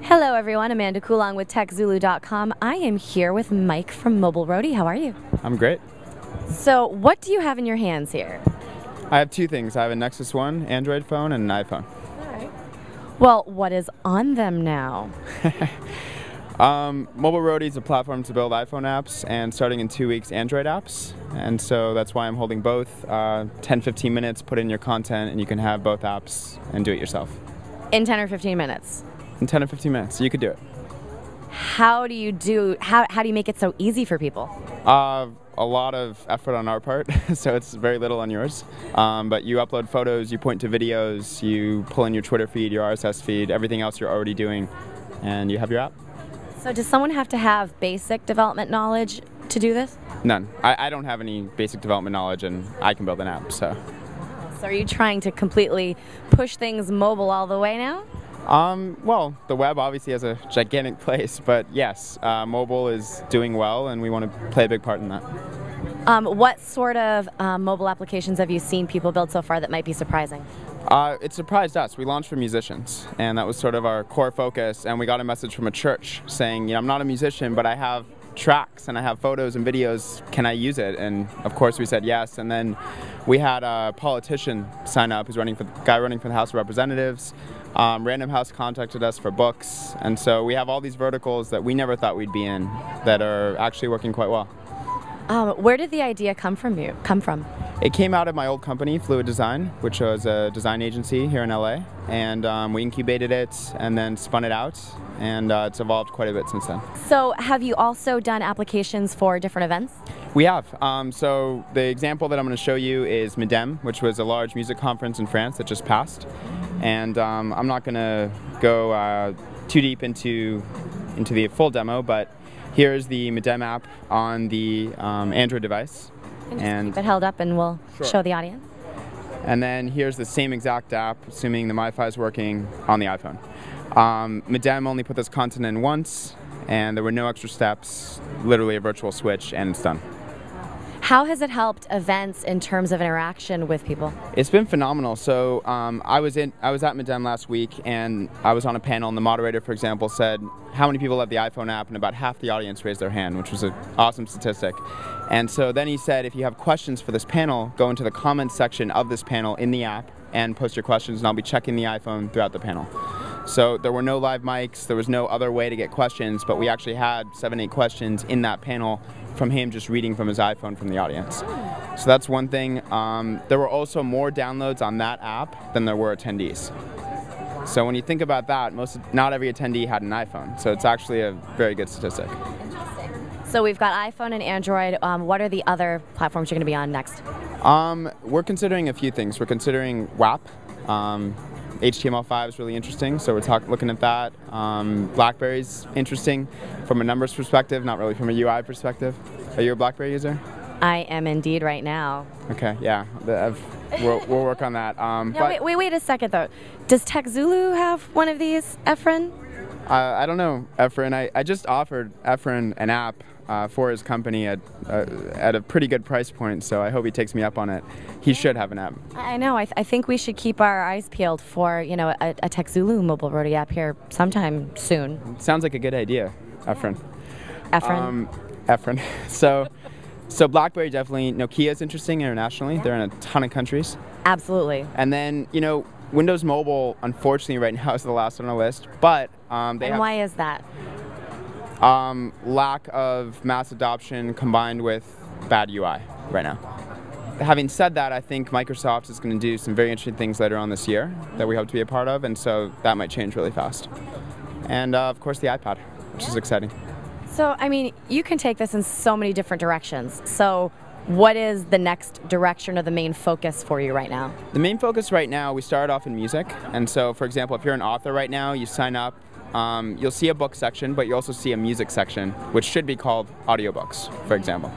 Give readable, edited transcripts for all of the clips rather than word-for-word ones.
Hello everyone, Amanda Coulong with TechZulu.com. I am here with Mike from MobileRoadie. How are you? I'm great. So what do you have in your hands here? I have two things. I have a Nexus 1 Android phone and an iPhone. Alright. Well, what is on them now? MobileRoadie is a platform to build iPhone apps and starting in 2 weeks Android apps. And so that's why I'm holding both. 10-15 minutes, put in your content and you can have both apps and do it yourself. In 10 or 15 minutes? In 10 or 15 minutes, you could do it. How do you make it so easy for people? A lot of effort on our part, so it's very little on yours. But you upload photos, you point to videos, you pull in your Twitter feed, your RSS feed, everything else you're already doing, and you have your app. So does someone have to have basic development knowledge to do this? None. I don't have any basic development knowledge, and I can build an app, so. So are you trying to completely push things mobile all the way now? Well, the web obviously has a gigantic place, but yes, mobile is doing well, and we want to play a big part in that. What sort of mobile applications have you seen people build so far that might be surprising? It surprised us. We launched for musicians, and that was sort of our core focus, and we got a message from a church saying, you know, I'm not a musician, but I have tracks and I have photos and videos, can I use it? And of course we said yes, and then we had a politician sign up who's running for the House of Representatives. Random House contacted us for books, and so we have all these verticals that we never thought we'd be in that are actually working quite well. Where did the idea come from? It came out of my old company, Fluid Design, which was a design agency here in LA, and we incubated it and then spun it out, and it's evolved quite a bit since then. So have you also done applications for different events? We have. So the example that I'm going to show you is Midem, which was a large music conference in France that just passed. And I'm not going to go too deep into the full demo, but here's the Midem app on the Android device. And keep it held up and we'll show the audience. And then here's the same exact app, assuming the MiFi is working, on the iPhone. Midem only put this content in once, and there were no extra steps, literally a virtual switch, and it's done. How has it helped events in terms of interaction with people? It's been phenomenal. So I was at Midem last week, and I was on a panel, and the moderator, for example, said how many people have the iPhone app, and about half the audience raised their hand, which was an awesome statistic. And so then he said, if you have questions for this panel, go into the comments section of this panel in the app and post your questions, and I'll be checking the iPhone throughout the panel. So there were no live mics, there was no other way to get questions, but we actually had 7-8 questions in that panel from him just reading from his iPhone from the audience. So that's one thing. There were also more downloads on that app than there were attendees. So when you think about that, not every attendee had an iPhone. So it's actually a very good statistic. Interesting. So we've got iPhone and Android. What are the other platforms you're going to be on next? We're considering a few things. We're considering WAP. HTML5 is really interesting, so we're looking at that. BlackBerry's interesting from a numbers perspective, not really from a UI perspective. Are you a BlackBerry user? I am indeed right now. Okay, yeah, we'll work on that. No, wait a second though. Does TechZulu have one of these, Efren? I don't know, Efren. I just offered Efren an app for his company at a pretty good price point, so I hope he takes me up on it. He should have an app. I know. I think we should keep our eyes peeled for, you know, a TechZulu MobileRoadie app here sometime soon. Sounds like a good idea, Efren. Efren? Efren. So BlackBerry definitely. Nokia's interesting internationally. They're in a ton of countries. Absolutely. And then, you know, Windows Mobile, unfortunately, right now is the last on our list, but why is that? Lack of mass adoption combined with bad UI right now. Having said that, I think Microsoft is going to do some very interesting things later on this year that we hope to be a part of, and so that might change really fast. And of course the iPad, which is exciting. So, I mean, you can take this in so many different directions. So what is the next direction or the main focus for you right now? The main focus right now, we started off in music, and so for example, if you're an author right now, you sign up, you'll see a book section, but you also see a music section, which should be called audiobooks, for example.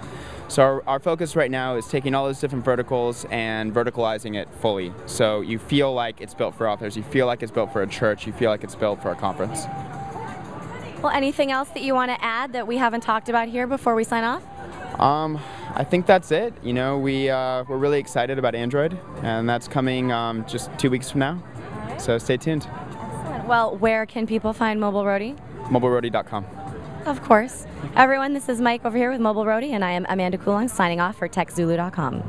So our focus right now is taking all those different verticals and verticalizing it fully. So you feel like it's built for authors, you feel like it's built for a church, you feel like it's built for a conference. Well, anything else that you want to add that we haven't talked about here before we sign off? I think that's it. You know, we're really excited about Android, and that's coming just 2 weeks from now. So stay tuned. Excellent. Well, where can people find MobileRoadie? MobileRoadie.com. Of course. Everyone, this is Mike over here with MobileRoadie, and I am Amanda Coulong signing off for TechZulu.com.